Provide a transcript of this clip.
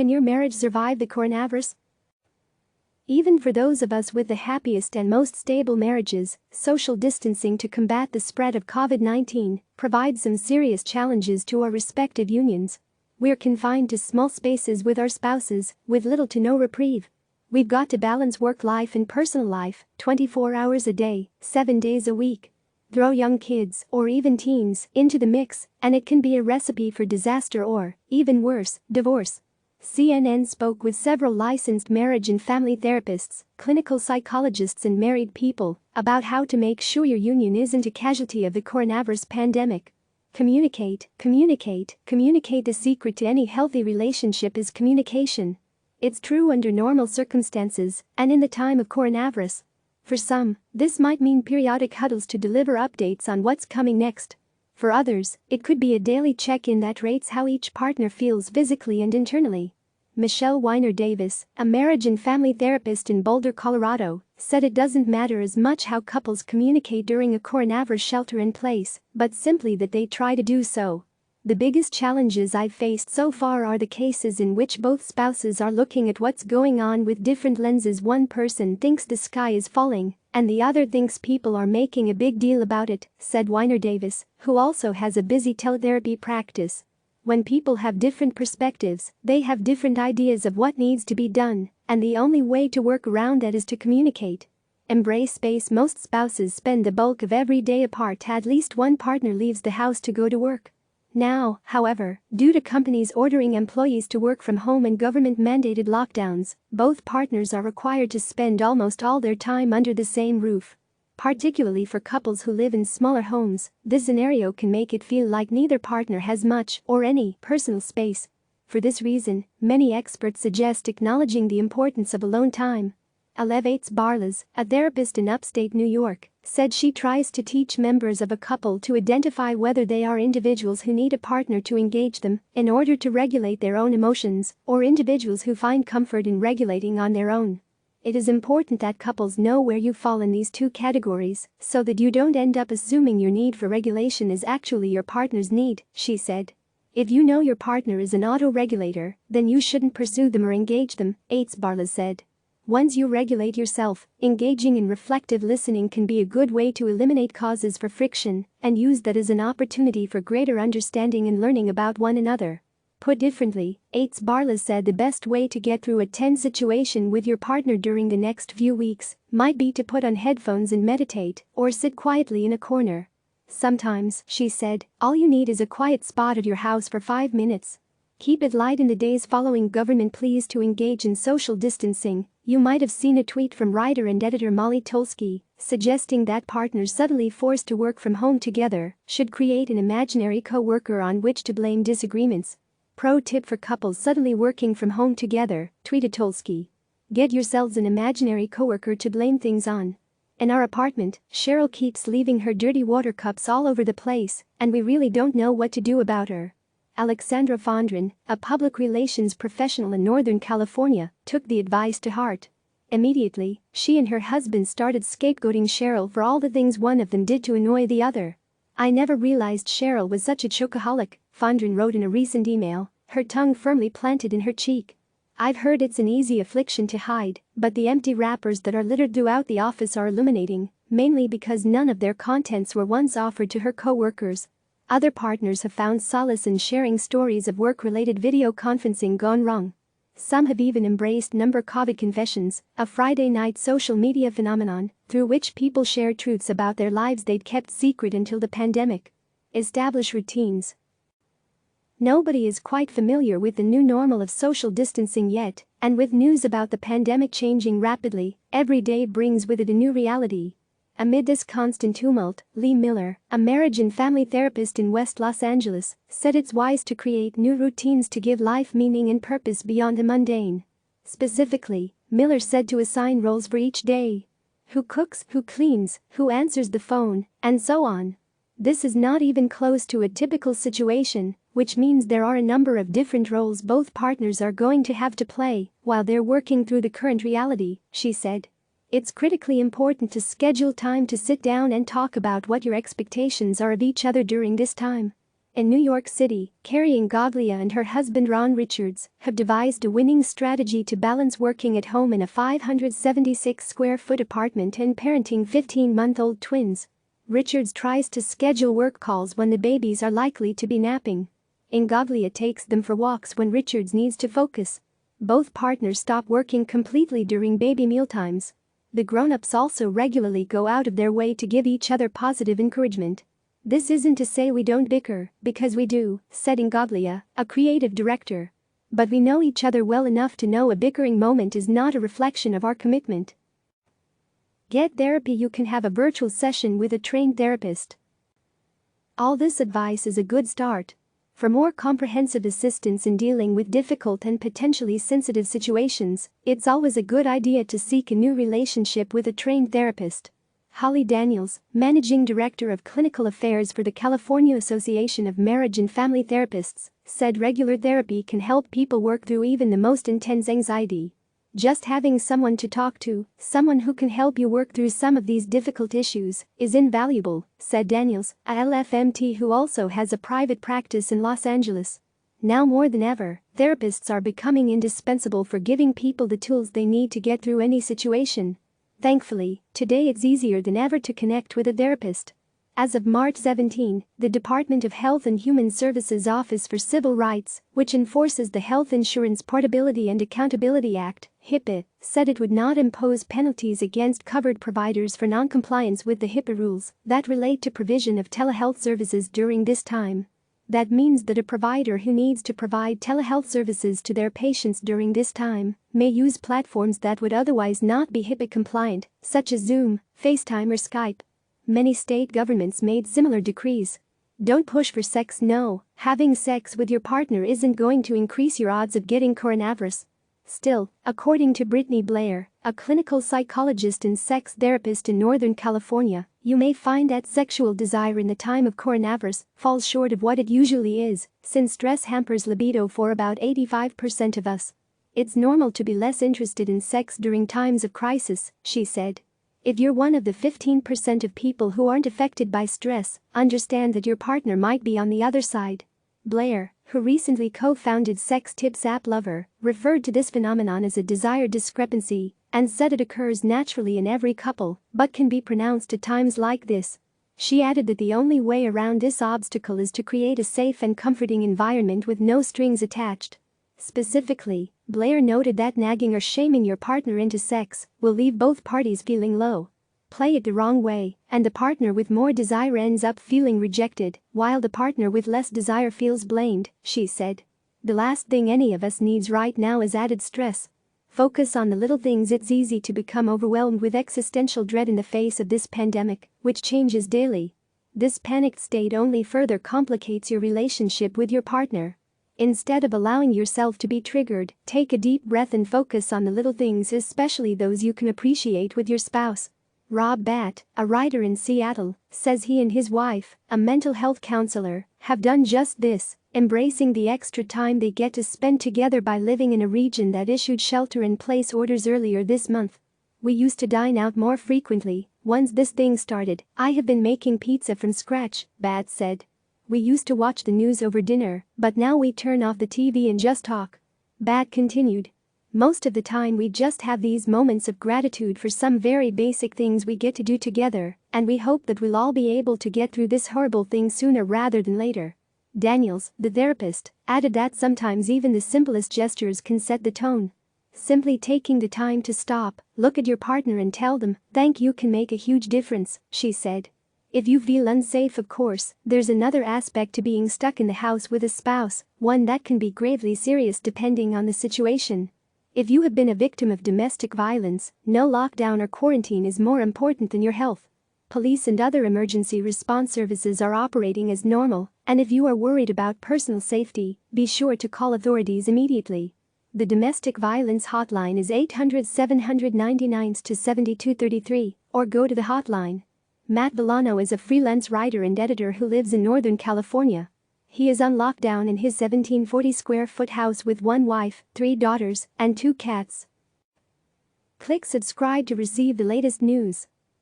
Can your marriage survive the coronavirus? Even for those of us with the happiest and most stable marriages, social distancing to combat the spread of COVID-19 provides some serious challenges to our respective unions. We're confined to small spaces with our spouses, with little to no reprieve. We've got to balance work life and personal life, 24 hours a day, 7 days a week. Throw young kids, or even teens, into the mix, and it can be a recipe for disaster or, even worse, divorce. CNN spoke with several licensed marriage and family therapists, clinical psychologists and married people about how to make sure your union isn't a casualty of the coronavirus pandemic. Communicate. The secret to any healthy relationship is communication. It's true under normal circumstances and in the time of coronavirus. For some, this might mean periodic huddles to deliver updates on what's coming next. For others, it could be a daily check-in that rates how each partner feels physically and internally. Michele Weiner-Davis, a marriage and family therapist in Boulder, Colorado, said it doesn't matter as much how couples communicate during a coronavirus shelter-in-place, but simply that they try to do so. The biggest challenges I've faced so far are the cases in which both spouses are looking at what's going on with different lenses. One person thinks the sky is falling, and the other thinks people are making a big deal about it, said Weiner-Davis, who also has a busy teletherapy practice. When people have different perspectives, they have different ideas of what needs to be done, and the only way to work around that is to communicate. Embrace space. Most spouses spend the bulk of every day apart. At least one partner leaves the house to go to work. Now, however, due to companies ordering employees to work from home and government-mandated lockdowns, both partners are required to spend almost all their time under the same roof. Particularly for couples who live in smaller homes, this scenario can make it feel like neither partner has much or any personal space. For this reason, many experts suggest acknowledging the importance of alone time. Barlas, a therapist in upstate New York, said she tries to teach members of a couple to identify whether they are individuals who need a partner to engage them in order to regulate their own emotions, or individuals who find comfort in regulating on their own. It is important that couples know where you fall in these two categories so that you don't end up assuming your need for regulation is actually your partner's need, she said. If you know your partner is an auto-regulator, then you shouldn't pursue them or engage them, Barlas said. Once you regulate yourself, engaging in reflective listening can be a good way to eliminate causes for friction and use that as an opportunity for greater understanding and learning about one another. Put differently, Barlas said the best way to get through a tense situation with your partner during the next few weeks might be to put on headphones and meditate or sit quietly in a corner. Sometimes, she said, all you need is a quiet spot at your house for 5 minutes. Keep it light in the days following government pleas to engage in social distancing. You might have seen a tweet from writer and editor Molly Tolsky suggesting that partners suddenly forced to work from home together should create an imaginary co-worker on which to blame disagreements. Pro tip for couples suddenly working from home together, tweeted Tolsky. Get yourselves an imaginary coworker to blame things on. In our apartment, Cheryl keeps leaving her dirty water cups all over the place, and we really don't know what to do about her. Alexandra Fondren, a public relations professional in Northern California, took the advice to heart. Immediately, she and her husband started scapegoating Cheryl for all the things one of them did to annoy the other. I never realized Cheryl was such a chocoholic, Fondren wrote in a recent email, her tongue firmly planted in her cheek. I've heard it's an easy affliction to hide, but the empty wrappers that are littered throughout the office are illuminating, mainly because none of their contents were once offered to her co-workers. Other partners have found solace in sharing stories of work-related video conferencing gone wrong. Some have even embraced COVID confessions, a Friday night social media phenomenon through which people share truths about their lives they'd kept secret until the pandemic. Establish routines. Nobody is quite familiar with the new normal of social distancing yet, and with news about the pandemic changing rapidly, every day brings with it a new reality. Amid this constant tumult, Lee Miller, a marriage and family therapist in West Los Angeles, said it's wise to create new routines to give life meaning and purpose beyond the mundane. Specifically, Miller said to assign roles for each day. Who cooks, who cleans, who answers the phone, and so on. This is not even close to a typical situation, which means there are a number of different roles both partners are going to have to play while they're working through the current reality, she said. It's critically important to schedule time to sit down and talk about what your expectations are of each other during this time. In New York City, Carrie Ingoglia and her husband Ron Richards have devised a winning strategy to balance working at home in a 576-square-foot apartment and parenting 15-month-old twins. Richards tries to schedule work calls when the babies are likely to be napping. Ingoglia takes them for walks when Richards needs to focus. Both partners stop working completely during baby mealtimes. The grown-ups also regularly go out of their way to give each other positive encouragement. "This isn't to say we don't bicker, because we do," said Ingoglia, a creative director. "But we know each other well enough to know a bickering moment is not a reflection of our commitment." Get therapy. You can have a virtual session with a trained therapist. All this advice is a good start. For more comprehensive assistance in dealing with difficult and potentially sensitive situations, it's always a good idea to seek a new relationship with a trained therapist. Holly Daniels, Managing Director of Clinical Affairs for the California Association of Marriage and Family Therapists, said regular therapy can help people work through even the most intense anxiety. Just having someone to talk to, someone who can help you work through some of these difficult issues, is invaluable, said Daniels, a LFMT who also has a private practice in Los Angeles. Now more than ever, therapists are becoming indispensable for giving people the tools they need to get through any situation. Thankfully, today it's easier than ever to connect with a therapist. As of March 17, the Department of Health and Human Services Office for Civil Rights, which enforces the Health Insurance Portability and Accountability Act, HIPAA, said it would not impose penalties against covered providers for noncompliance with the HIPAA rules that relate to provision of telehealth services during this time. That means that a provider who needs to provide telehealth services to their patients during this time may use platforms that would otherwise not be HIPAA compliant, such as Zoom, FaceTime or Skype. Many state governments made similar decrees. Don't push for sex. No, having sex with your partner isn't going to increase your odds of getting coronavirus. Still, according to Brittany Blair, a clinical psychologist and sex therapist in Northern California, you may find that sexual desire in the time of coronavirus falls short of what it usually is, since stress hampers libido for about 85% of us. It's normal to be less interested in sex during times of crisis, she said. If you're one of the 15% of people who aren't affected by stress, understand that your partner might be on the other side. Blair, who recently co-founded sex tips app Lover, referred to this phenomenon as a desire discrepancy and said it occurs naturally in every couple but can be pronounced at times like this. She added that the only way around this obstacle is to create a safe and comforting environment with no strings attached. Specifically, Blair noted that nagging or shaming your partner into sex will leave both parties feeling low. Play it the wrong way, and the partner with more desire ends up feeling rejected, while the partner with less desire feels blamed, she said. The last thing any of us needs right now is added stress. Focus on the little things. It's easy to become overwhelmed with existential dread in the face of this pandemic, which changes daily. This panicked state only further complicates your relationship with your partner. Instead of allowing yourself to be triggered, take a deep breath and focus on the little things, especially those you can appreciate with your spouse. Rob Batt, a writer in Seattle, says he and his wife, a mental health counselor, have done just this, embracing the extra time they get to spend together by living in a region that issued shelter-in-place orders earlier this month. "We used to dine out more frequently. Once this thing started, I have been making pizza from scratch," Batt said. "We used to watch the news over dinner, but now we turn off the TV and just talk." Batt continued. "Most of the time we just have these moments of gratitude for some very basic things we get to do together, and we hope that we'll all be able to get through this horrible thing sooner rather than later." Daniels, the therapist, added that sometimes even the simplest gestures can set the tone. Simply taking the time to stop, look at your partner and tell them thank you can make a huge difference, she said. If you feel unsafe, of course, there's another aspect to being stuck in the house with a spouse, one that can be gravely serious depending on the situation. If you have been a victim of domestic violence, no lockdown or quarantine is more important than your health. Police and other emergency response services are operating as normal, and if you are worried about personal safety, be sure to call authorities immediately. The domestic violence hotline is 800-799-7233, or go to the hotline. Matt Villano is a freelance writer and editor who lives in Northern California. He is on lockdown in his 1,740-square-foot house with one wife, 3 daughters, and 2 cats. Click subscribe to receive the latest news.